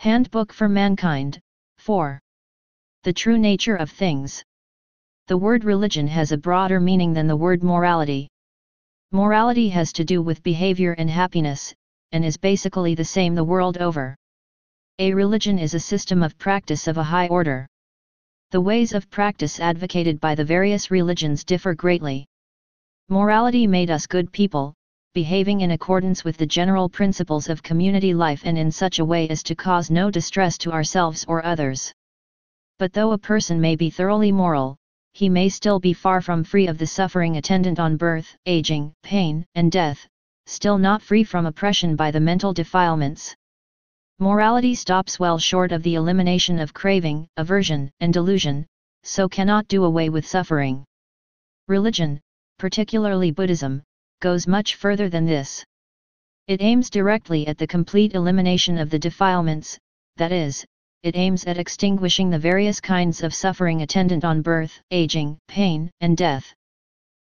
Handbook for Mankind. 4. The True Nature of Things. The word religion has a broader meaning than the word morality. Morality has to do with behavior and happiness, and is basically the same the world over. A religion is a system of practice of a high order. The ways of practice advocated by the various religions differ greatly. Morality made us good people, behaving in accordance with the general principles of community life and in such a way as to cause no distress to ourselves or others. But though a person may be thoroughly moral, he may still be far from free of the suffering attendant on birth, aging, pain, and death, still not free from oppression by the mental defilements. Morality stops well short of the elimination of craving, aversion, and delusion, so cannot do away with suffering. Religion, particularly Buddhism, goes much further than this. It aims directly at the complete elimination of the defilements, that is, it aims at extinguishing the various kinds of suffering attendant on birth, aging, pain, and death.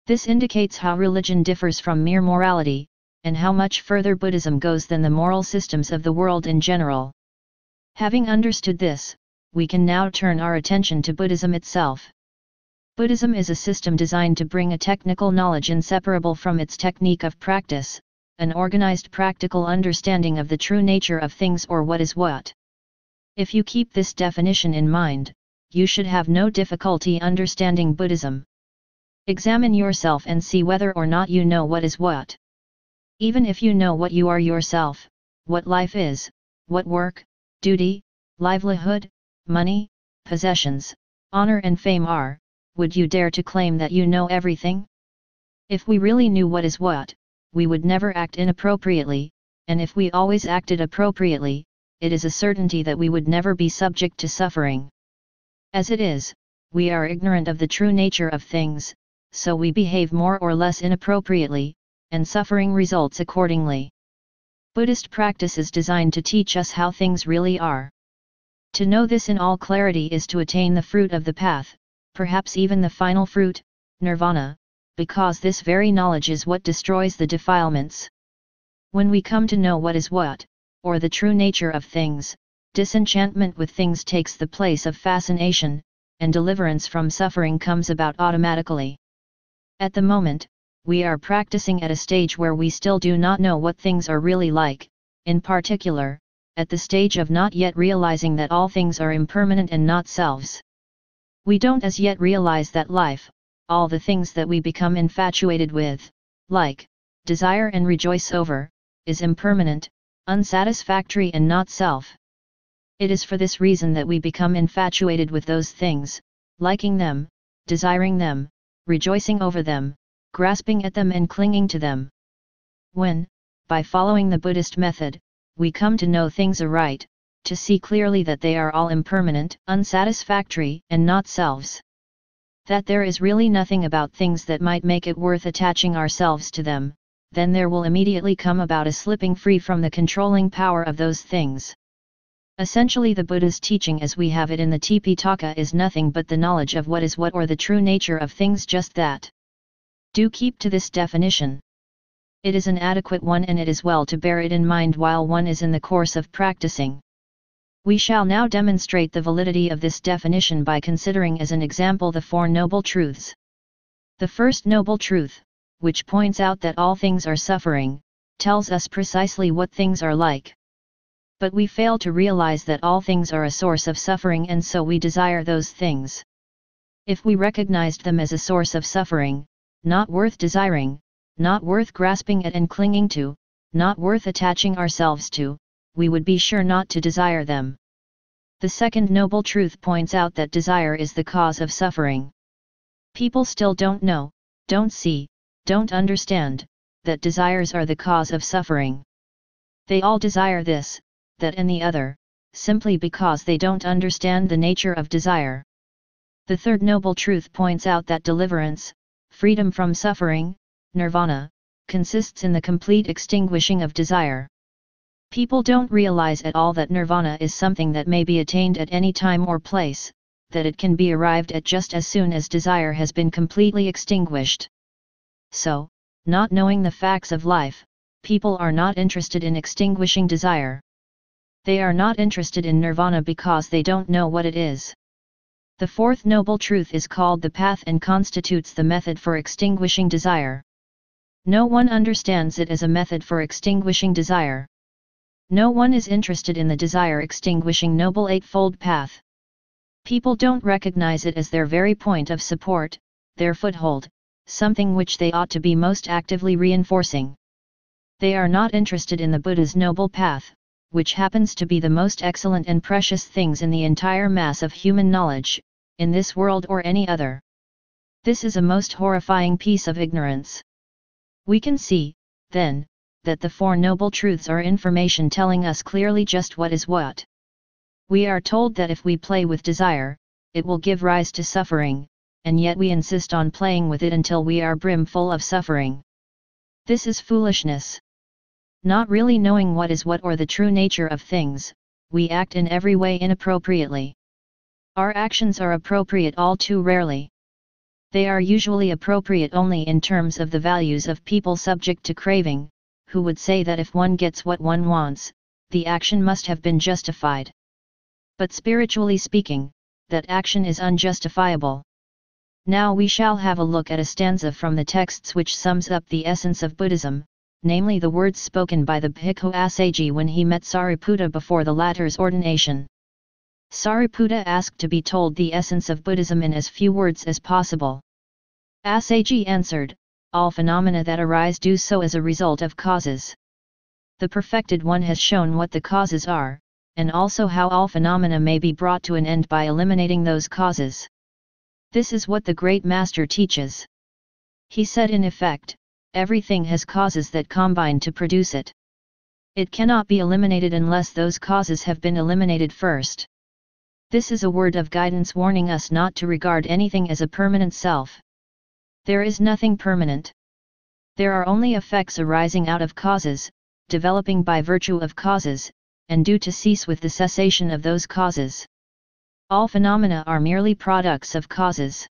This indicates how religion differs from mere morality, and how much further Buddhism goes than the moral systems of the world in general. Having understood this, we can now turn our attention to Buddhism itself. Buddhism is a system designed to bring a technical knowledge inseparable from its technique of practice, an organized practical understanding of the true nature of things or what is what. If you keep this definition in mind, you should have no difficulty understanding Buddhism. Examine yourself and see whether or not you know what is what. Even if you know what you are yourself, what life is, what work, duty, livelihood, money, possessions, honor and fame are, would you dare to claim that you know everything? If we really knew what is what, we would never act inappropriately, and if we always acted appropriately, it is a certainty that we would never be subject to suffering. As it is, we are ignorant of the true nature of things, so we behave more or less inappropriately, and suffering results accordingly. Buddhist practice is designed to teach us how things really are. To know this in all clarity is to attain the fruit of the path, perhaps even the final fruit, nirvana, because this very knowledge is what destroys the defilements. When we come to know what is what, or the true nature of things, disenchantment with things takes the place of fascination, and deliverance from suffering comes about automatically. At the moment, we are practicing at a stage where we still do not know what things are really like, in particular, at the stage of not yet realizing that all things are impermanent and not selves. We don't as yet realize that life, all the things that we become infatuated with, like, desire and rejoice over, is impermanent, unsatisfactory and not self. It is for this reason that we become infatuated with those things, liking them, desiring them, rejoicing over them, grasping at them and clinging to them. When, by following the Buddhist method, we come to know things aright, to see clearly that they are all impermanent, unsatisfactory, and not selves. That there is really nothing about things that might make it worth attaching ourselves to them, then there will immediately come about a slipping free from the controlling power of those things. Essentially, the Buddha's teaching as we have it in the Tipitaka is nothing but the knowledge of what is what or the true nature of things, just that. Do keep to this definition. It is an adequate one and it is well to bear it in mind while one is in the course of practicing. We shall now demonstrate the validity of this definition by considering as an example the Four Noble Truths. The first noble truth, which points out that all things are suffering, tells us precisely what things are like. But we fail to realize that all things are a source of suffering and so we desire those things. If we recognized them as a source of suffering, not worth desiring, not worth grasping at and clinging to, not worth attaching ourselves to, we would be sure not to desire them. The second noble truth points out that desire is the cause of suffering. People still don't know, don't see, don't understand, that desires are the cause of suffering. They all desire this, that and the other, simply because they don't understand the nature of desire. The third noble truth points out that deliverance, freedom from suffering, nirvana, consists in the complete extinguishing of desire. People don't realize at all that nirvana is something that may be attained at any time or place, that it can be arrived at just as soon as desire has been completely extinguished. So, not knowing the facts of life, people are not interested in extinguishing desire. They are not interested in nirvana because they don't know what it is. The fourth noble truth is called the path and constitutes the method for extinguishing desire. No one understands it as a method for extinguishing desire. No one is interested in the desire-extinguishing Noble Eightfold Path. People don't recognize it as their very point of support, their foothold, something which they ought to be most actively reinforcing. They are not interested in the Buddha's Noble Path, which happens to be the most excellent and precious things in the entire mass of human knowledge, in this world or any other. This is a most horrifying piece of ignorance. We can see, then, that the Four Noble Truths are information telling us clearly just what is what. We are told that if we play with desire, it will give rise to suffering, and yet we insist on playing with it until we are brimful of suffering. This is foolishness. Not really knowing what is what or the true nature of things, we act in every way inappropriately. Our actions are appropriate all too rarely. They are usually appropriate only in terms of the values of people subject to craving, who would say that if one gets what one wants, the action must have been justified. But spiritually speaking, that action is unjustifiable. Now we shall have a look at a stanza from the texts which sums up the essence of Buddhism, namely the words spoken by the Bhikkhu Assaji when he met Sariputta before the latter's ordination. Sariputta asked to be told the essence of Buddhism in as few words as possible. Assaji answered, "All phenomena that arise do so as a result of causes. The perfected one has shown what the causes are, and also how all phenomena may be brought to an end by eliminating those causes. This is what the great master teaches. He said in effect, everything has causes that combine to produce it. It cannot be eliminated unless those causes have been eliminated first. This is a word of guidance warning us not to regard anything as a permanent self. There is nothing permanent. There are only effects arising out of causes, developing by virtue of causes, and due to cease with the cessation of those causes. All phenomena are merely products of causes.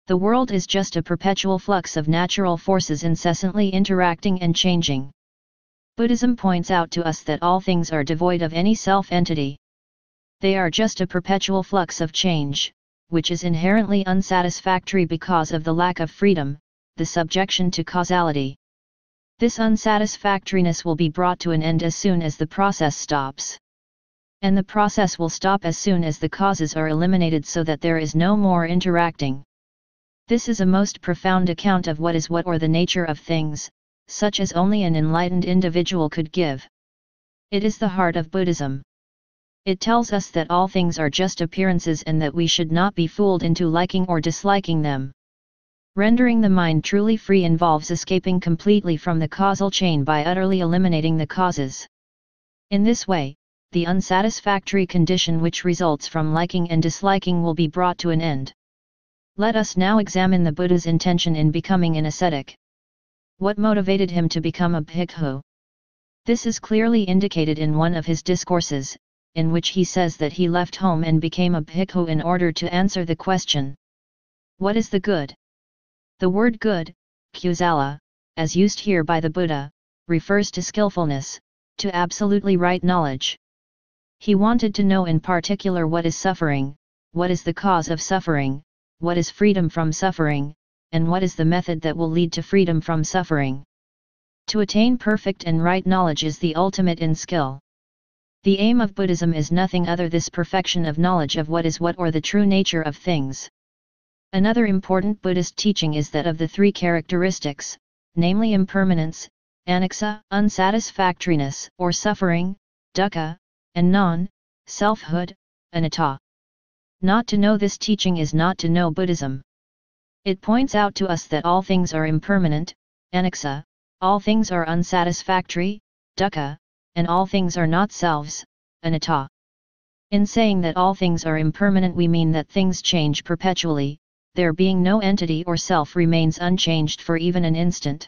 The world is just a perpetual flux of natural forces incessantly interacting and changing. Buddhism points out to us that all things are devoid of any self-entity. They are just a perpetual flux of change, which is inherently unsatisfactory because of the lack of freedom, the subjection to causality. This unsatisfactoriness will be brought to an end as soon as the process stops. And the process will stop as soon as the causes are eliminated so that there is no more interacting. This is a most profound account of what is what or the nature of things, such as only an enlightened individual could give. It is the heart of Buddhism. It tells us that all things are just appearances and that we should not be fooled into liking or disliking them. Rendering the mind truly free involves escaping completely from the causal chain by utterly eliminating the causes. In this way, the unsatisfactory condition which results from liking and disliking will be brought to an end. Let us now examine the Buddha's intention in becoming an ascetic. What motivated him to become a bhikkhu? This is clearly indicated in one of his discourses, in which he says that he left home and became a bhikkhu in order to answer the question, what is the good? The word good, kusala, as used here by the Buddha, refers to skillfulness, to absolutely right knowledge. He wanted to know in particular what is suffering, what is the cause of suffering, what is freedom from suffering, and what is the method that will lead to freedom from suffering. To attain perfect and right knowledge is the ultimate in skill. The aim of Buddhism is nothing other than this perfection of knowledge of what is what or the true nature of things. Another important Buddhist teaching is that of the three characteristics, namely impermanence, anicca, unsatisfactoriness or suffering, dukkha, and non-selfhood, anatta. Not to know this teaching is not to know Buddhism. It points out to us that all things are impermanent, anicca, all things are unsatisfactory, dukkha, and all things are not selves, anatta. In saying that all things are impermanent we mean that things change perpetually, there being no entity or self remains unchanged for even an instant.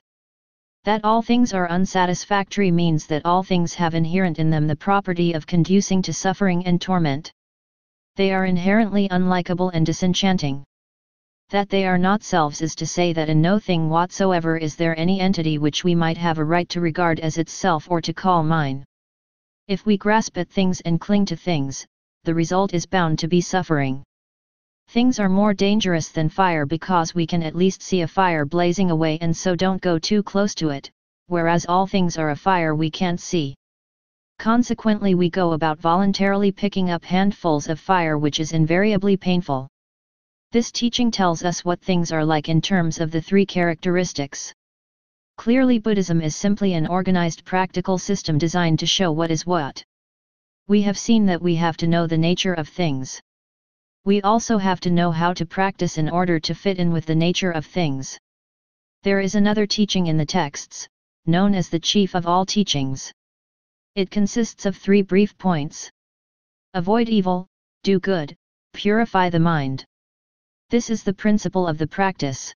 That all things are unsatisfactory means that all things have inherent in them the property of conducing to suffering and torment. They are inherently unlikable and disenchanting. That they are not selves is to say that in no thing whatsoever is there any entity which we might have a right to regard as itself or to call mine. If we grasp at things and cling to things, the result is bound to be suffering. Things are more dangerous than fire because we can at least see a fire blazing away and so don't go too close to it, whereas all things are a fire we can't see. Consequently, we go about voluntarily picking up handfuls of fire, which is invariably painful. This teaching tells us what things are like in terms of the three characteristics. Clearly, Buddhism is simply an organized practical system designed to show what is what. We have seen that we have to know the nature of things. We also have to know how to practice in order to fit in with the nature of things. There is another teaching in the texts, known as the chief of all teachings. It consists of 3 brief points. Avoid evil, do good, purify the mind. This is the principle of the practice.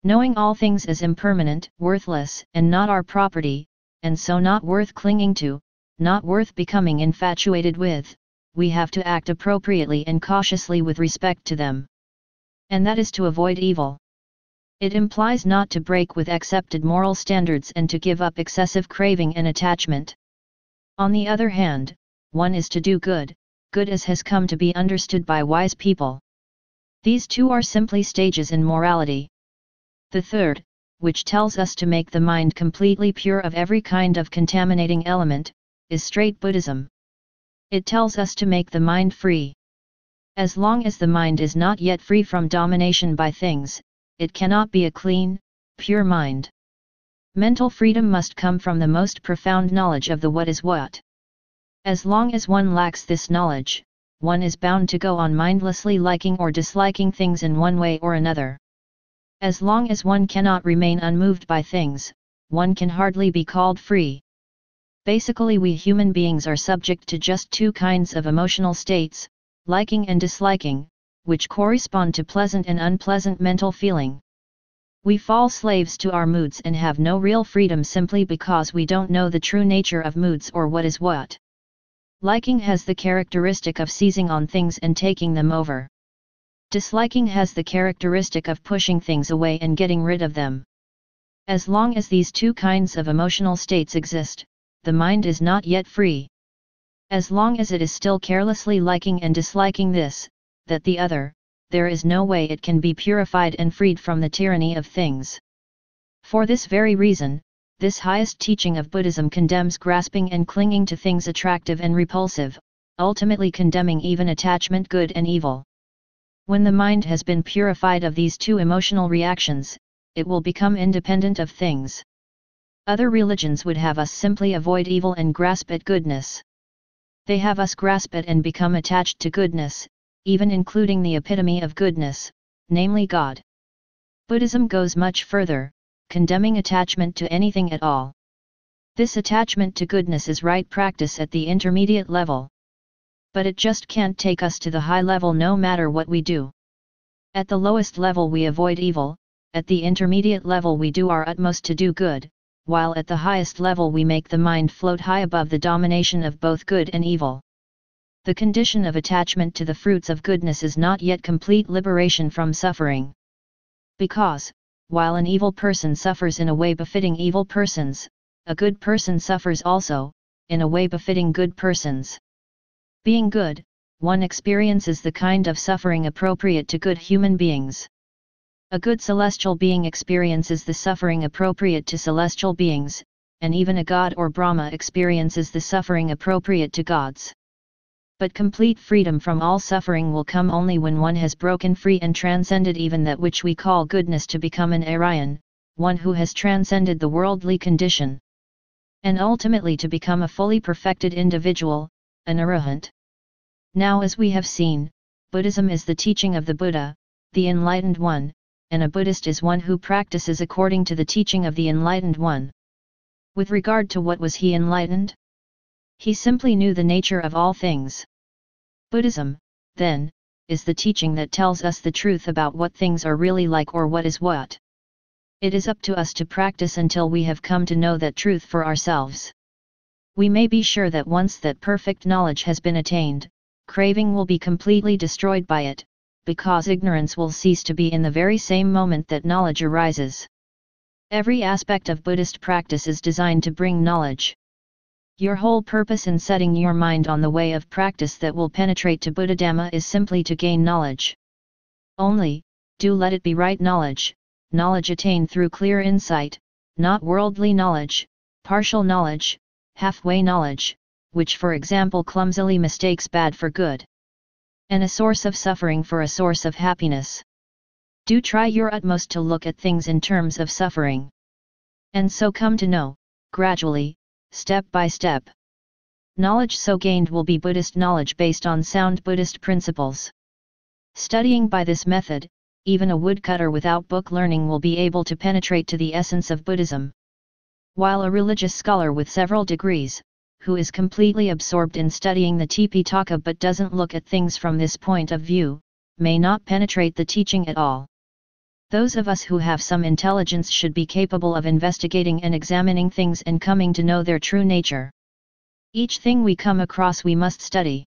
Knowing all things as impermanent, worthless, and not our property, and so not worth clinging to, not worth becoming infatuated with, we have to act appropriately and cautiously with respect to them. And that is to avoid evil. It implies not to break with accepted moral standards and to give up excessive craving and attachment. On the other hand, one is to do good, good as has come to be understood by wise people. These two are simply stages in morality. The third, which tells us to make the mind completely pure of every kind of contaminating element, is straight Buddhism. It tells us to make the mind free. As long as the mind is not yet free from domination by things, it cannot be a clean, pure mind. Mental freedom must come from the most profound knowledge of the what is what. As long as one lacks this knowledge, one is bound to go on mindlessly liking or disliking things in one way or another. As long as one cannot remain unmoved by things, one can hardly be called free. Basically, we human beings are subject to just 2 kinds of emotional states, liking and disliking, which correspond to pleasant and unpleasant mental feeling. We fall slaves to our moods and have no real freedom simply because we don't know the true nature of moods or what is what. Liking has the characteristic of seizing on things and taking them over. Disliking has the characteristic of pushing things away and getting rid of them. As long as these 2 kinds of emotional states exist, the mind is not yet free. As long as it is still carelessly liking and disliking this, that the other, there is no way it can be purified and freed from the tyranny of things. For this very reason, this highest teaching of Buddhism condemns grasping and clinging to things attractive and repulsive, ultimately condemning even attachment, good and evil. When the mind has been purified of these 2 emotional reactions, it will become independent of things. Other religions would have us simply avoid evil and grasp at goodness. They have us grasp at and become attached to goodness, even including the epitome of goodness, namely God. Buddhism goes much further, condemning attachment to anything at all. This attachment to goodness is right practice at the intermediate level. But it just can't take us to the high level no matter what we do. At the lowest level we avoid evil, at the intermediate level we do our utmost to do good, while at the highest level we make the mind float high above the domination of both good and evil. The condition of attachment to the fruits of goodness is not yet complete liberation from suffering. Because, while an evil person suffers in a way befitting evil persons, a good person suffers also, in a way befitting good persons. Being good, one experiences the kind of suffering appropriate to good human beings. A good celestial being experiences the suffering appropriate to celestial beings, and even a god or Brahma experiences the suffering appropriate to gods. But complete freedom from all suffering will come only when one has broken free and transcended even that which we call goodness to become an Aryan, one who has transcended the worldly condition. And ultimately to become a fully perfected individual, an arahant. Now, as we have seen, Buddhism is the teaching of the Buddha, the Enlightened One, and a Buddhist is one who practices according to the teaching of the Enlightened One. With regard to what was he enlightened? He simply knew the nature of all things. Buddhism, then, is the teaching that tells us the truth about what things are really like or what is what. It is up to us to practice until we have come to know that truth for ourselves. We may be sure that once that perfect knowledge has been attained, craving will be completely destroyed by it, because ignorance will cease to be in the very same moment that knowledge arises. Every aspect of Buddhist practice is designed to bring knowledge. Your whole purpose in setting your mind on the way of practice that will penetrate to Buddhadhamma is simply to gain knowledge. Only, do let it be right knowledge, knowledge attained through clear insight, not worldly knowledge, partial knowledge, halfway knowledge, which for example clumsily mistakes bad for good, and a source of suffering for a source of happiness. Do try your utmost to look at things in terms of suffering, and so come to know, gradually, step by step. Knowledge so gained will be Buddhist knowledge based on sound Buddhist principles. Studying by this method, even a woodcutter without book learning will be able to penetrate to the essence of Buddhism. While a religious scholar with several degrees, who is completely absorbed in studying the Tipitaka but doesn't look at things from this point of view, may not penetrate the teaching at all. Those of us who have some intelligence should be capable of investigating and examining things and coming to know their true nature. Each thing we come across we must study,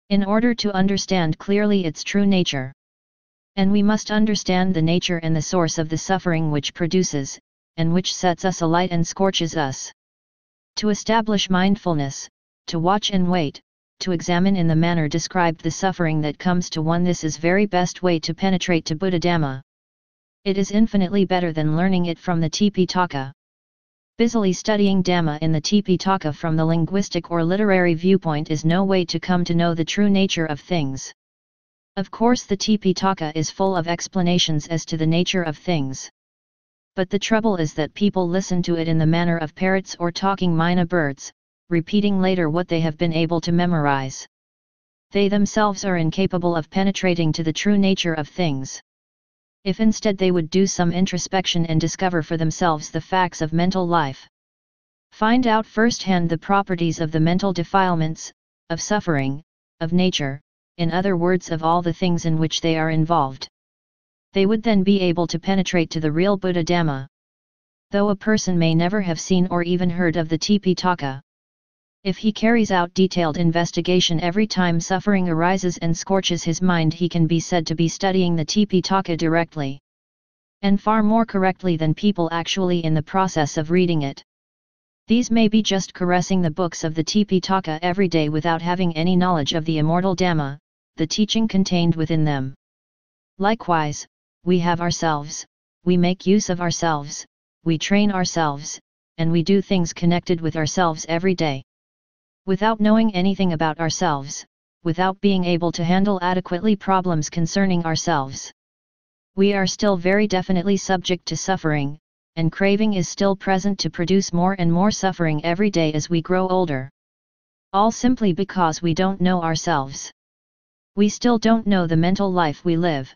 in order to understand clearly its true nature. And we must understand the nature and the source of the suffering which produces, and which sets us alight and scorches us. To establish mindfulness, to watch and wait, to examine in the manner described the suffering that comes to one, this is very best way to penetrate to Buddhadhamma. It is infinitely better than learning it from the Tipitaka. Busily studying Dhamma in the Tipitaka from the linguistic or literary viewpoint is no way to come to know the true nature of things. Of course the Tipitaka is full of explanations as to the nature of things. But the trouble is that people listen to it in the manner of parrots or talking mynah birds, repeating later what they have been able to memorize. They themselves are incapable of penetrating to the true nature of things. If instead they would do some introspection and discover for themselves the facts of mental life, find out firsthand the properties of the mental defilements, of suffering, of nature, in other words of all the things in which they are involved, they would then be able to penetrate to the real Buddhadhamma. Though a person may never have seen or even heard of the Tipitaka, if he carries out detailed investigation every time suffering arises and scorches his mind, he can be said to be studying the Tipitaka directly, and far more correctly than people actually in the process of reading it. These may be just caressing the books of the Tipitaka every day without having any knowledge of the immortal Dhamma, the teaching contained within them. Likewise, we have ourselves, we make use of ourselves, we train ourselves, and we do things connected with ourselves every day. Without knowing anything about ourselves, without being able to handle adequately problems concerning ourselves, we are still very definitely subject to suffering, and craving is still present to produce more and more suffering every day as we grow older. All simply because we don't know ourselves. We still don't know the mental life we live.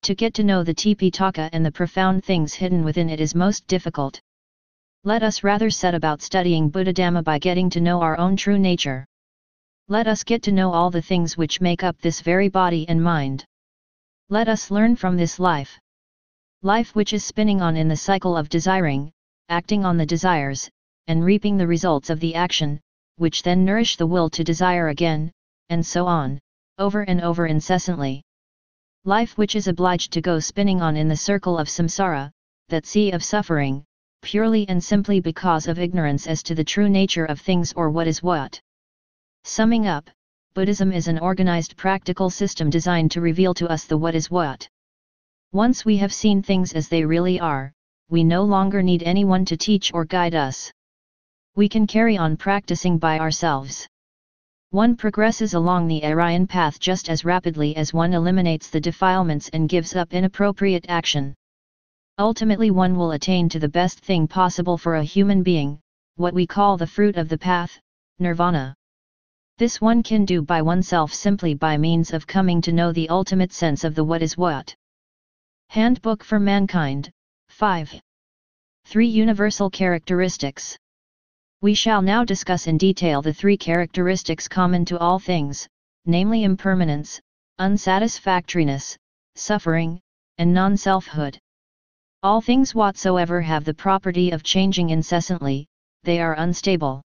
To get to know the Tipitaka and the profound things hidden within it is most difficult. Let us rather set about studying Buddhadhamma by getting to know our own true nature. Let us get to know all the things which make up this very body and mind. Let us learn from this life. Life which is spinning on in the cycle of desiring, acting on the desires, and reaping the results of the action, which then nourish the will to desire again, and so on, over and over incessantly. Life which is obliged to go spinning on in the circle of samsara, that sea of suffering, purely and simply because of ignorance as to the true nature of things or what is what. Summing up, Buddhism is an organized practical system designed to reveal to us the what is what. Once we have seen things as they really are, we no longer need anyone to teach or guide us. We can carry on practicing by ourselves. One progresses along the Aryan path just as rapidly as one eliminates the defilements and gives up inappropriate action. Ultimately one will attain to the best thing possible for a human being, what we call the fruit of the path, nirvana. This one can do by oneself simply by means of coming to know the ultimate sense of the what is what. Handbook for Mankind, 5. 3 Universal Characteristics. We shall now discuss in detail the 3 characteristics common to all things, namely impermanence, unsatisfactoriness, suffering, and non-selfhood. All things whatsoever have the property of changing incessantly, they are unstable.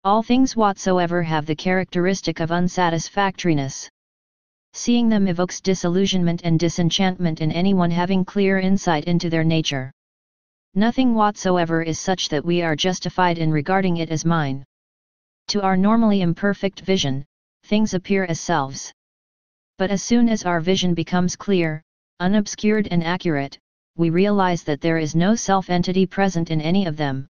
All things whatsoever have the characteristic of unsatisfactoriness. Seeing them evokes disillusionment and disenchantment in anyone having clear insight into their nature. Nothing whatsoever is such that we are justified in regarding it as mine. To our normally imperfect vision, things appear as selves. But as soon as our vision becomes clear, unobscured and accurate, we realize that there is no self-entity present in any of them.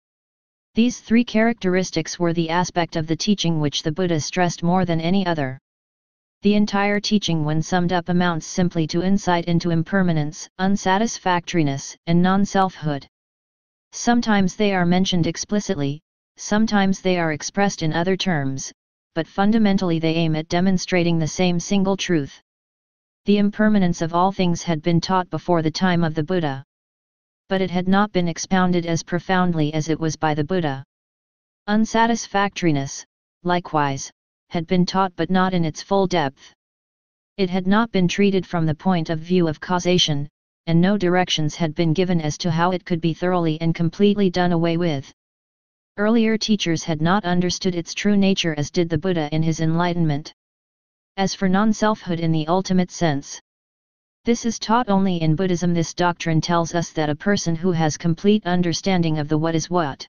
These three characteristics were the aspect of the teaching which the Buddha stressed more than any other. The entire teaching, when summed up, amounts simply to insight into impermanence, unsatisfactoriness, and non-selfhood. Sometimes they are mentioned explicitly, sometimes they are expressed in other terms, but fundamentally they aim at demonstrating the same single truth. The impermanence of all things had been taught before the time of the Buddha. But it had not been expounded as profoundly as it was by the Buddha. Unsatisfactoriness, likewise, had been taught but not in its full depth. It had not been treated from the point of view of causation, and no directions had been given as to how it could be thoroughly and completely done away with. Earlier teachers had not understood its true nature as did the Buddha in his enlightenment. As for non-selfhood in the ultimate sense, this is taught only in Buddhism. This doctrine tells us that a person who has complete understanding of the what is what,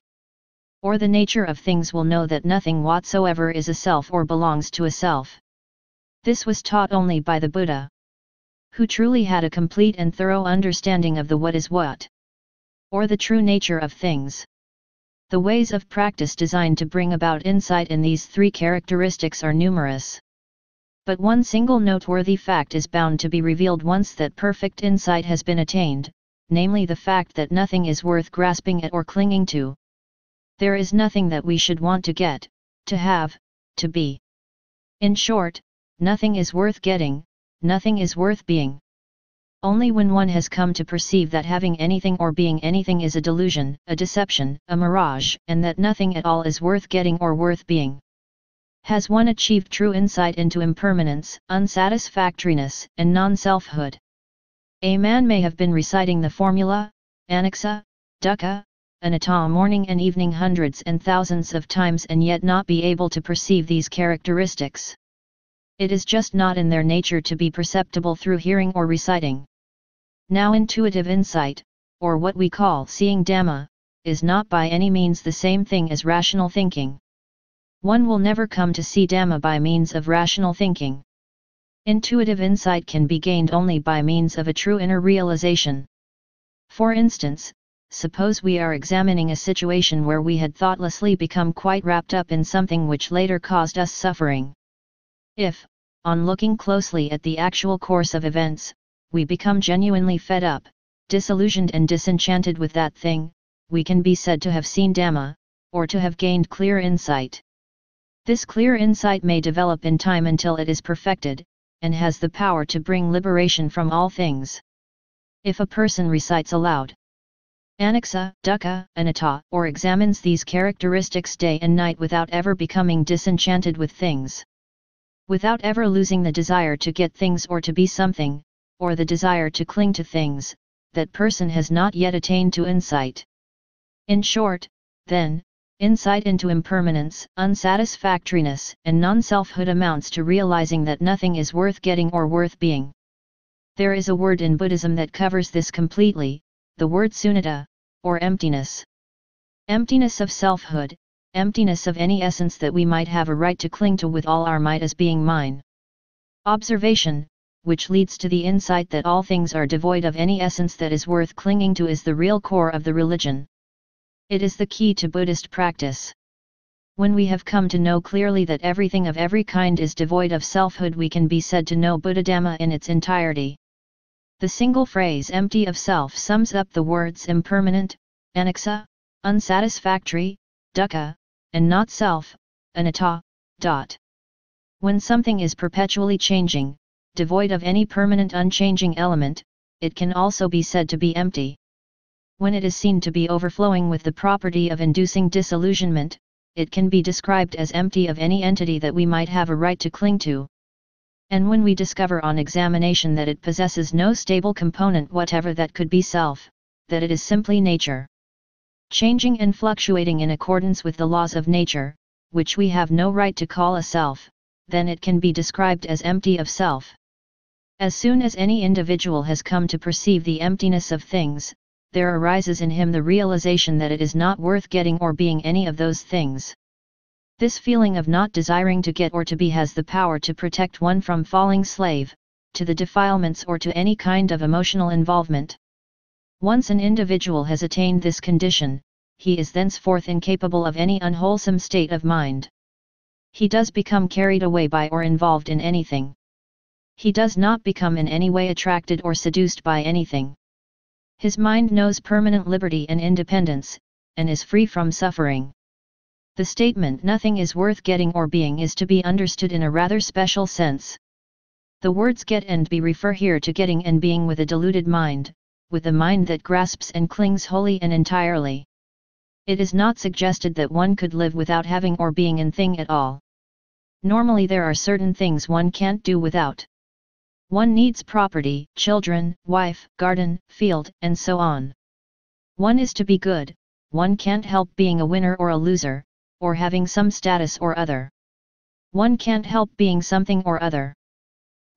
or the nature of things, will know that nothing whatsoever is a self or belongs to a self. This was taught only by the Buddha, who truly had a complete and thorough understanding of the what is what, or the true nature of things. The ways of practice designed to bring about insight in these three characteristics are numerous. But one single noteworthy fact is bound to be revealed once that perfect insight has been attained, namely the fact that nothing is worth grasping at or clinging to. There is nothing that we should want to get, to have, to be. In short, nothing is worth getting, nothing is worth being. Only when one has come to perceive that having anything or being anything is a delusion, a deception, a mirage, and that nothing at all is worth getting or worth being, has one achieved true insight into impermanence, unsatisfactoriness, and non-selfhood. A man may have been reciting the formula, anicca, dukkha, anatta, morning and evening hundreds and thousands of times and yet not be able to perceive these characteristics. It is just not in their nature to be perceptible through hearing or reciting. Now, intuitive insight, or what we call seeing Dhamma, is not by any means the same thing as rational thinking. One will never come to see Dhamma by means of rational thinking. Intuitive insight can be gained only by means of a true inner realization. For instance, suppose we are examining a situation where we had thoughtlessly become quite wrapped up in something which later caused us suffering. If, on looking closely at the actual course of events, we become genuinely fed up, disillusioned and disenchanted with that thing, we can be said to have seen Dhamma, or to have gained clear insight. This clear insight may develop in time until it is perfected, and has the power to bring liberation from all things. If a person recites aloud anicca, dukkha, anatta, or examines these characteristics day and night without ever becoming disenchanted with things, without ever losing the desire to get things or to be something, or the desire to cling to things, that person has not yet attained to insight. In short, then, insight into impermanence, unsatisfactoriness, and non-selfhood amounts to realizing that nothing is worth getting or worth being. There is a word in Buddhism that covers this completely, the word sunyata, or emptiness. Emptiness of selfhood, emptiness of any essence that we might have a right to cling to with all our might as being mine. Observation, which leads to the insight that all things are devoid of any essence that is worth clinging to, is the real core of the religion. It is the key to Buddhist practice. When we have come to know clearly that everything of every kind is devoid of selfhood, we can be said to know Buddhadhamma in its entirety. The single phrase empty of self sums up the words impermanent, anicca, unsatisfactory, dukkha, and not self, anatta. When something is perpetually changing, devoid of any permanent unchanging element, it can also be said to be empty. When it is seen to be overflowing with the property of inducing disillusionment, it can be described as empty of any entity that we might have a right to cling to. And when we discover on examination that it possesses no stable component whatever that could be self, that it is simply nature, changing and fluctuating in accordance with the laws of nature, which we have no right to call a self, then it can be described as empty of self. As soon as any individual has come to perceive the emptiness of things, there arises in him the realization that it is not worth getting or being any of those things. This feeling of not desiring to get or to be has the power to protect one from falling slave to the defilements or to any kind of emotional involvement. Once an individual has attained this condition, he is thenceforth incapable of any unwholesome state of mind. He does become carried away by or involved in anything. He does not become in any way attracted or seduced by anything. His mind knows permanent liberty and independence, and is free from suffering. The statement "nothing is worth getting or being" is to be understood in a rather special sense. The words get and be refer here to getting and being with a deluded mind, with a mind that grasps and clings wholly and entirely. It is not suggested that one could live without having or being an thing at all. Normally there are certain things one can't do without. One needs property, children, wife, garden, field, and so on. One is to be good, one can't help being a winner or a loser, or having some status or other. One can't help being something or other.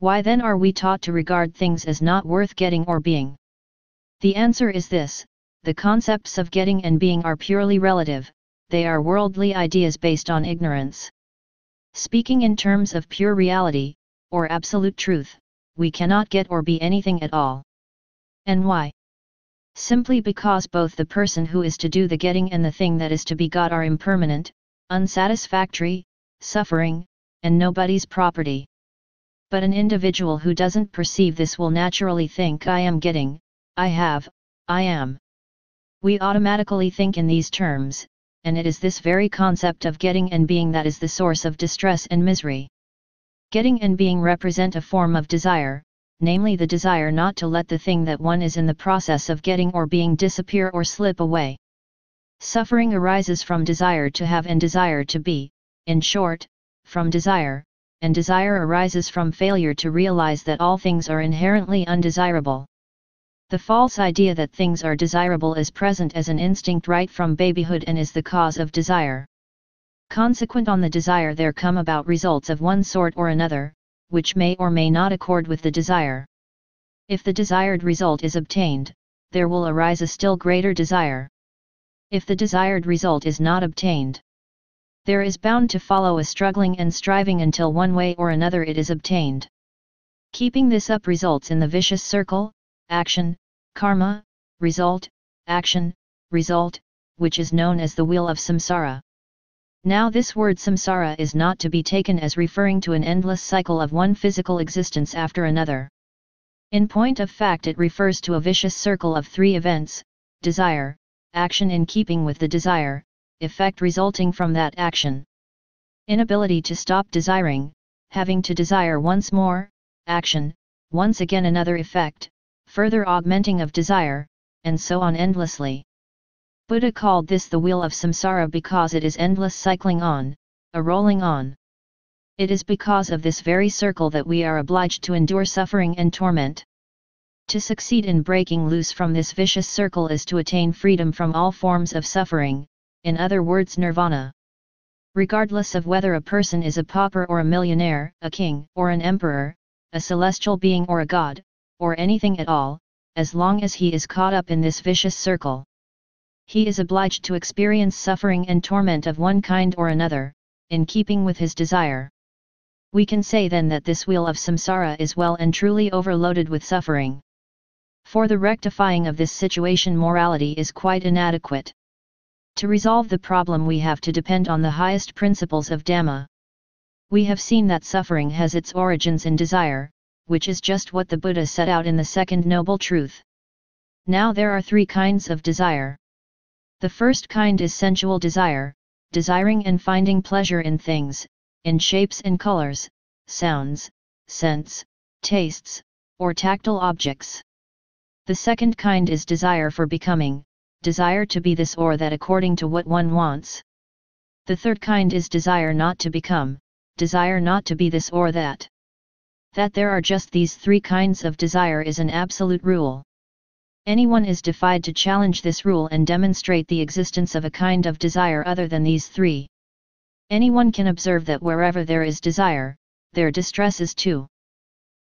Why then are we taught to regard things as not worth getting or being? The answer is this: the concepts of getting and being are purely relative, they are worldly ideas based on ignorance. Speaking in terms of pure reality, or absolute truth, we cannot get or be anything at all. And why? Simply because both the person who is to do the getting and the thing that is to be got are impermanent, unsatisfactory, suffering, and nobody's property. But an individual who doesn't perceive this will naturally think "I am getting, I have, I am." We automatically think in these terms, and it is this very concept of getting and being that is the source of distress and misery. Getting and being represent a form of desire, namely the desire not to let the thing that one is in the process of getting or being disappear or slip away. Suffering arises from desire to have and desire to be, in short, from desire, and desire arises from failure to realize that all things are inherently undesirable. The false idea that things are desirable is present as an instinct right from babyhood and is the cause of desire. Consequent on the desire there come about results of one sort or another, which may or may not accord with the desire. If the desired result is obtained, there will arise a still greater desire. If the desired result is not obtained, there is bound to follow a struggling and striving until one way or another it is obtained. Keeping this up results in the vicious circle: action, karma, result, action, result, which is known as the wheel of samsara. Now this word samsara is not to be taken as referring to an endless cycle of one physical existence after another. In point of fact it refers to a vicious circle of three events: desire, action in keeping with the desire, effect resulting from that action. Inability to stop desiring, having to desire once more, action, once again another effect, further augmenting of desire, and so on endlessly. Buddha called this the wheel of samsara because it is endless cycling on, a rolling on. It is because of this very circle that we are obliged to endure suffering and torment. To succeed in breaking loose from this vicious circle is to attain freedom from all forms of suffering, in other words nirvana. Regardless of whether a person is a pauper or a millionaire, a king or an emperor, a celestial being or a god, or anything at all, as long as he is caught up in this vicious circle, he is obliged to experience suffering and torment of one kind or another, in keeping with his desire. We can say then that this wheel of samsara is well and truly overloaded with suffering. For the rectifying of this situation morality is quite inadequate. To resolve the problem we have to depend on the highest principles of Dhamma. We have seen that suffering has its origins in desire, which is just what the Buddha set out in the second noble truth. Now there are three kinds of desire. The first kind is sensual desire, desiring and finding pleasure in things, in shapes and colors, sounds, scents, tastes, or tactile objects. The second kind is desire for becoming, desire to be this or that according to what one wants. The third kind is desire not to become, desire not to be this or that. That there are just these three kinds of desire is an absolute rule. Anyone is defied to challenge this rule and demonstrate the existence of a kind of desire other than these three. Anyone can observe that wherever there is desire, there distress is too.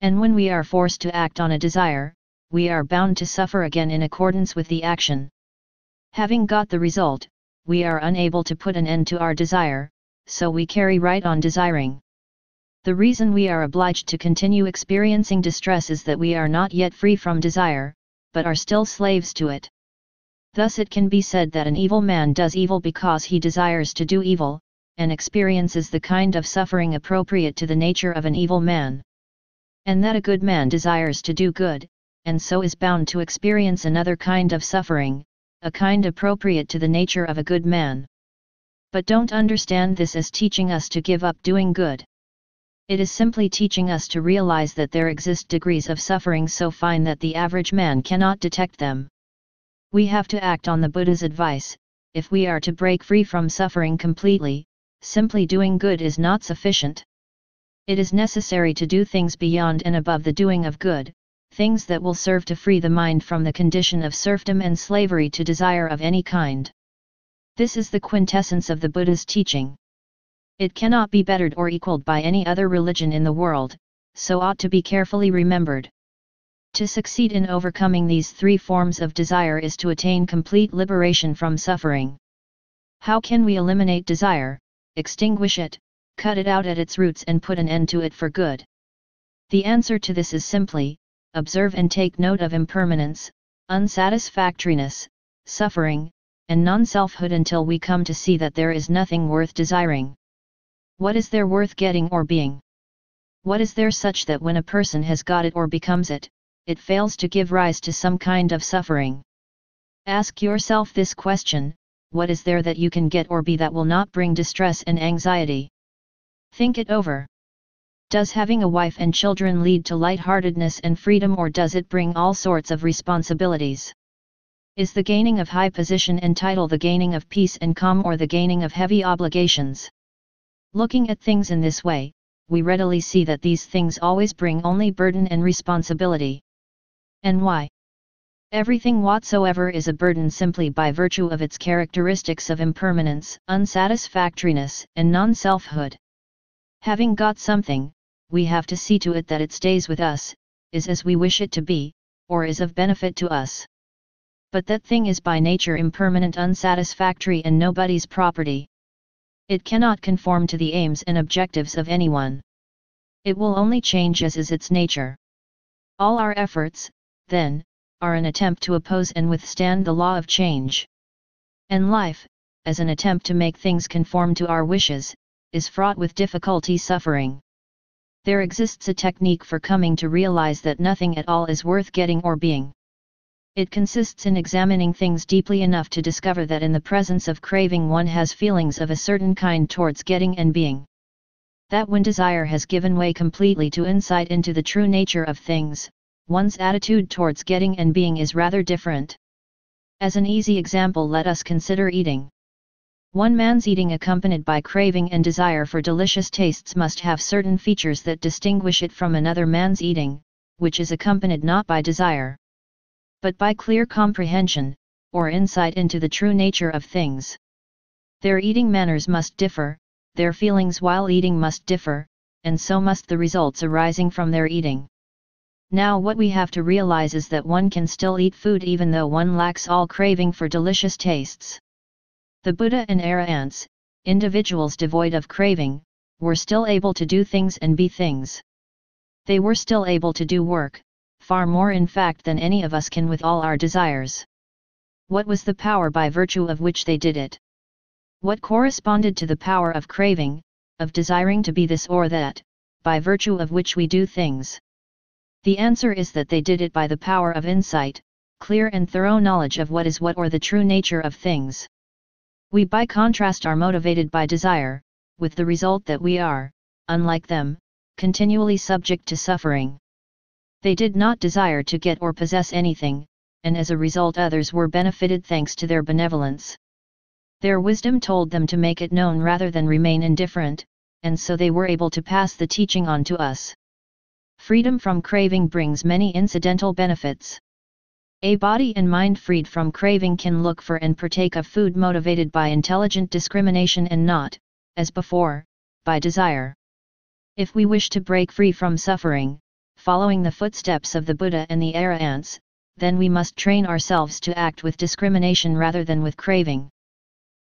And when we are forced to act on a desire, we are bound to suffer again in accordance with the action. Having got the result, we are unable to put an end to our desire, so we carry right on desiring. The reason we are obliged to continue experiencing distress is that we are not yet free from desire, but are still slaves to it. Thus it can be said that an evil man does evil because he desires to do evil, and experiences the kind of suffering appropriate to the nature of an evil man. And that a good man desires to do good, and so is bound to experience another kind of suffering, a kind appropriate to the nature of a good man. But don't understand this as teaching us to give up doing good. It is simply teaching us to realize that there exist degrees of suffering so fine that the average man cannot detect them. We have to act on the Buddha's advice. If we are to break free from suffering completely, simply doing good is not sufficient. It is necessary to do things beyond and above the doing of good, things that will serve to free the mind from the condition of serfdom and slavery to desire of any kind. This is the quintessence of the Buddha's teaching. It cannot be bettered or equaled by any other religion in the world, so ought to be carefully remembered. To succeed in overcoming these three forms of desire is to attain complete liberation from suffering. How can we eliminate desire, extinguish it, cut it out at its roots and put an end to it for good? The answer to this is simply, observe and take note of impermanence, unsatisfactoriness, suffering, and non-selfhood until we come to see that there is nothing worth desiring. What is there worth getting or being? What is there such that when a person has got it or becomes it, it fails to give rise to some kind of suffering? Ask yourself this question: what is there that you can get or be that will not bring distress and anxiety? Think it over. Does having a wife and children lead to lightheartedness and freedom, or does it bring all sorts of responsibilities? Is the gaining of high position and title the gaining of peace and calm, or the gaining of heavy obligations? Looking at things in this way, we readily see that these things always bring only burden and responsibility. And why? Everything whatsoever is a burden simply by virtue of its characteristics of impermanence, unsatisfactoriness, and non-selfhood. Having got something, we have to see to it that it stays with us, is as we wish it to be, or is of benefit to us. But that thing is by nature impermanent, unsatisfactory, and nobody's property. It cannot conform to the aims and objectives of anyone. It will only change as is its nature. All our efforts, then, are an attempt to oppose and withstand the law of change. And life, as an attempt to make things conform to our wishes, is fraught with difficulty, suffering. There exists a technique for coming to realize that nothing at all is worth getting or being. It consists in examining things deeply enough to discover that in the presence of craving one has feelings of a certain kind towards getting and being. That when desire has given way completely to insight into the true nature of things, one's attitude towards getting and being is rather different. As an easy example, let us consider eating. One man's eating accompanied by craving and desire for delicious tastes must have certain features that distinguish it from another man's eating, which is accompanied not by desire, but by clear comprehension, or insight into the true nature of things. Their eating manners must differ, their feelings while eating must differ, and so must the results arising from their eating. Now what we have to realize is that one can still eat food even though one lacks all craving for delicious tastes. The Buddha and Arahants, individuals devoid of craving, were still able to do things and be things. They were still able to do work, far more in fact than any of us can with all our desires. What was the power by virtue of which they did it? What corresponded to the power of craving, of desiring to be this or that, by virtue of which we do things? The answer is that they did it by the power of insight, clear and thorough knowledge of what is what, or the true nature of things. We by contrast are motivated by desire, with the result that we are, unlike them, continually subject to suffering. They did not desire to get or possess anything, and as a result others were benefited thanks to their benevolence. Their wisdom told them to make it known rather than remain indifferent, and so they were able to pass the teaching on to us. Freedom from craving brings many incidental benefits. A body and mind freed from craving can look for and partake of food motivated by intelligent discrimination and not, as before, by desire. If we wish to break free from suffering, following the footsteps of the Buddha and the Arahants, then we must train ourselves to act with discrimination rather than with craving.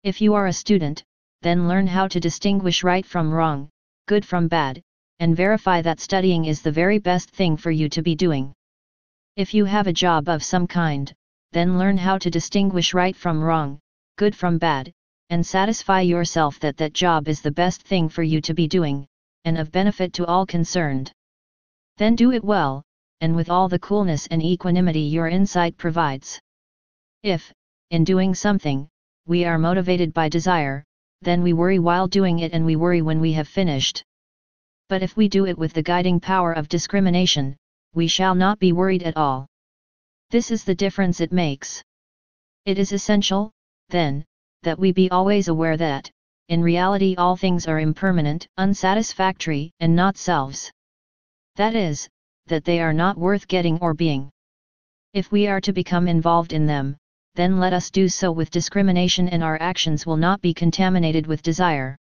If you are a student, then learn how to distinguish right from wrong, good from bad, and verify that studying is the very best thing for you to be doing. If you have a job of some kind, then learn how to distinguish right from wrong, good from bad, and satisfy yourself that that job is the best thing for you to be doing, and of benefit to all concerned. Then do it well, and with all the coolness and equanimity your insight provides. If, in doing something, we are motivated by desire, then we worry while doing it and we worry when we have finished. But if we do it with the guiding power of discrimination, we shall not be worried at all. This is the difference it makes. It is essential, then, that we be always aware that, in reality all things are impermanent, unsatisfactory, and not selves. That is, that they are not worth getting or being. If we are to become involved in them, then let us do so with discrimination and our actions will not be contaminated with desire.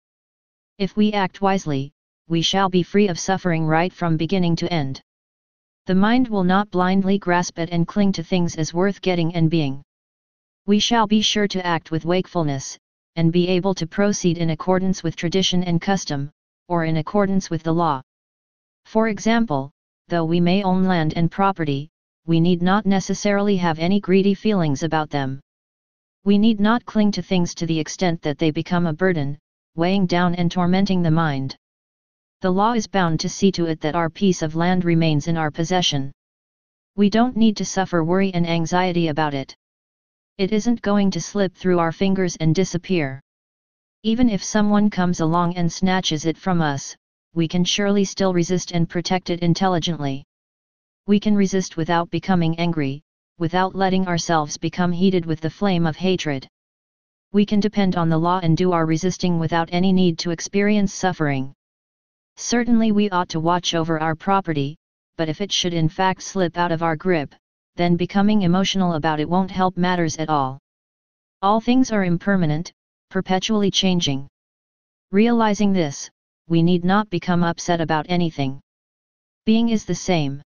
If we act wisely, we shall be free of suffering right from beginning to end. The mind will not blindly grasp at and cling to things as worth getting and being. We shall be sure to act with wakefulness, and be able to proceed in accordance with tradition and custom, or in accordance with the law. For example, though we may own land and property, we need not necessarily have any greedy feelings about them. We need not cling to things to the extent that they become a burden, weighing down and tormenting the mind. The law is bound to see to it that our piece of land remains in our possession. We don't need to suffer worry and anxiety about it. It isn't going to slip through our fingers and disappear. Even if someone comes along and snatches it from us, we can surely still resist and protect it intelligently. We can resist without becoming angry, without letting ourselves become heated with the flame of hatred. We can depend on the law and do our resisting without any need to experience suffering. Certainly we ought to watch over our property, but if it should in fact slip out of our grip, then becoming emotional about it won't help matters at all. All things are impermanent, perpetually changing. Realizing this, we need not become upset about anything. Being is the same.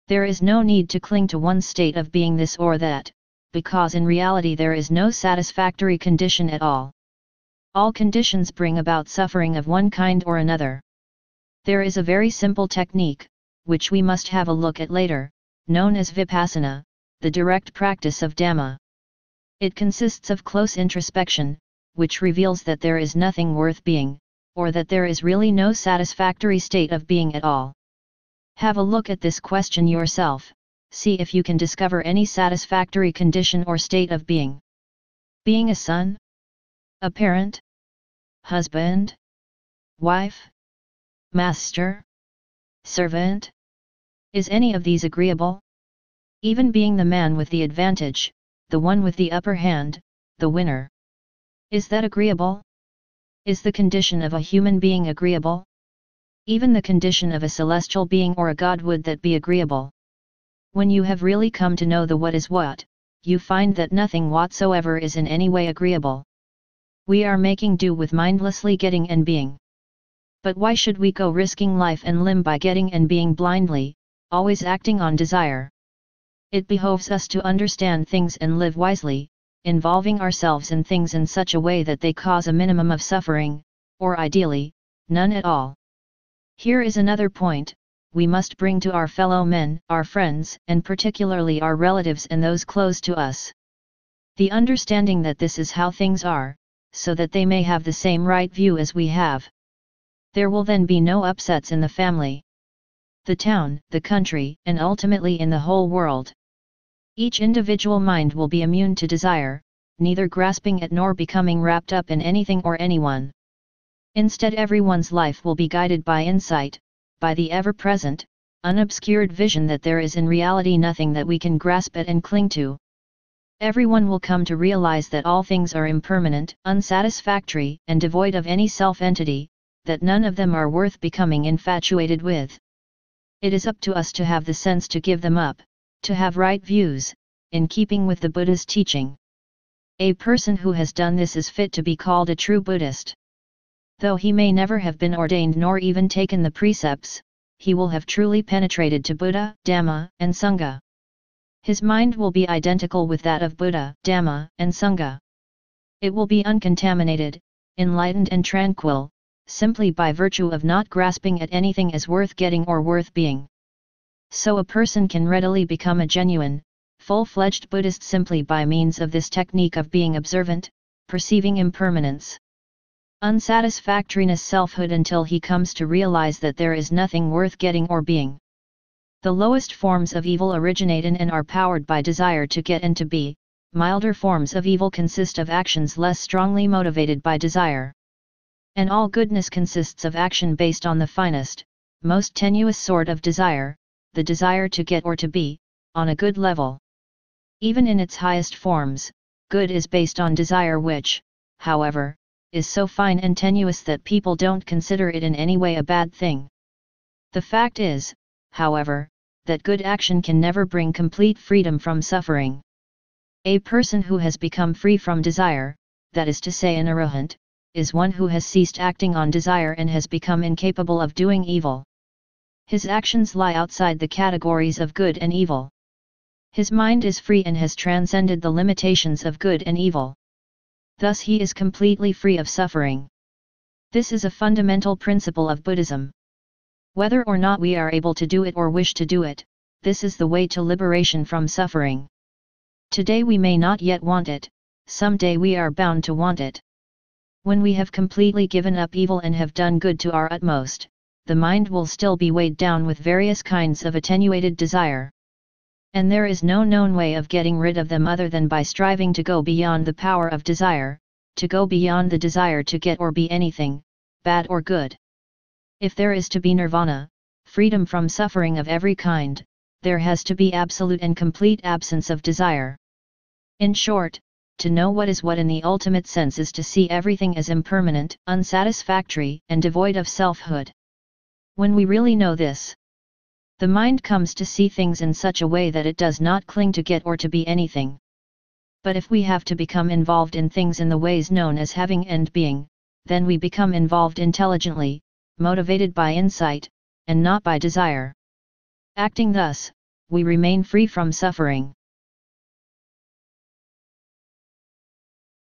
There is no need to cling to one state of being this or that, because in reality there is no satisfactory condition at all. All conditions bring about suffering of one kind or another. There is a very simple technique, which we must have a look at later, known as Vipassana, the direct practice of Dhamma. It consists of close introspection, which reveals that there is nothing worth being, or that there is really no satisfactory state of being at all. Have a look at this question yourself, see if you can discover any satisfactory condition or state of being. Being a son? A parent? Husband? Wife? Master? Servant? Is any of these agreeable? Even being the man with the advantage, the one with the upper hand, the winner. Is that agreeable? Is the condition of a human being agreeable? Even the condition of a celestial being or a god would that be agreeable? When you have really come to know the what is what, you find that nothing whatsoever is in any way agreeable. We are making do with mindlessly getting and being. But why should we go risking life and limb by getting and being blindly, always acting on desire? It behoves us to understand things and live wisely, involving ourselves in things in such a way that they cause a minimum of suffering, or ideally, none at all. Here is another point we must bring to our fellow men, our friends, and particularly our relatives and those close to us. The understanding that this is how things are, so that they may have the same right view as we have. There will then be no upsets in the family, the town, the country, and ultimately in the whole world. Each individual mind will be immune to desire, neither grasping at nor becoming wrapped up in anything or anyone. Instead, everyone's life will be guided by insight, by the ever-present, unobscured vision that there is in reality nothing that we can grasp at and cling to. Everyone will come to realize that all things are impermanent, unsatisfactory, and devoid of any self-entity, that none of them are worth becoming infatuated with. It is up to us to have the sense to give them up, to have right views, in keeping with the Buddha's teaching. A person who has done this is fit to be called a true Buddhist. Though he may never have been ordained nor even taken the precepts, he will have truly penetrated to Buddha, Dhamma, and Sangha. His mind will be identical with that of Buddha, Dhamma, and Sangha. It will be uncontaminated, enlightened and tranquil, simply by virtue of not grasping at anything as worth getting or worth being. So a person can readily become a genuine, full-fledged Buddhist simply by means of this technique of being observant, perceiving impermanence, unsatisfactoriness, selfhood, until he comes to realize that there is nothing worth getting or being. The lowest forms of evil originate in and are powered by desire to get and to be. Milder forms of evil consist of actions less strongly motivated by desire. And all goodness consists of action based on the finest, most tenuous sort of desire, the desire to get or to be, on a good level. Even in its highest forms, good is based on desire, which, however, is so fine and tenuous that people don't consider it in any way a bad thing. The fact is, however, that good action can never bring complete freedom from suffering. A person who has become free from desire, that is to say an arahant, is one who has ceased acting on desire and has become incapable of doing evil. His actions lie outside the categories of good and evil. His mind is free and has transcended the limitations of good and evil. Thus he is completely free of suffering. This is a fundamental principle of Buddhism. Whether or not we are able to do it or wish to do it, this is the way to liberation from suffering. Today we may not yet want it, someday we are bound to want it. When we have completely given up evil and have done good to our utmost, the mind will still be weighed down with various kinds of attenuated desire. And there is no known way of getting rid of them other than by striving to go beyond the power of desire, to go beyond the desire to get or be anything, bad or good. If there is to be nirvana, freedom from suffering of every kind, there has to be absolute and complete absence of desire. In short, to know what is what in the ultimate sense is to see everything as impermanent, unsatisfactory, and devoid of selfhood. When we really know this, the mind comes to see things in such a way that it does not cling to get or to be anything. But if we have to become involved in things in the ways known as having and being, then we become involved intelligently, motivated by insight, and not by desire. Acting thus, we remain free from suffering.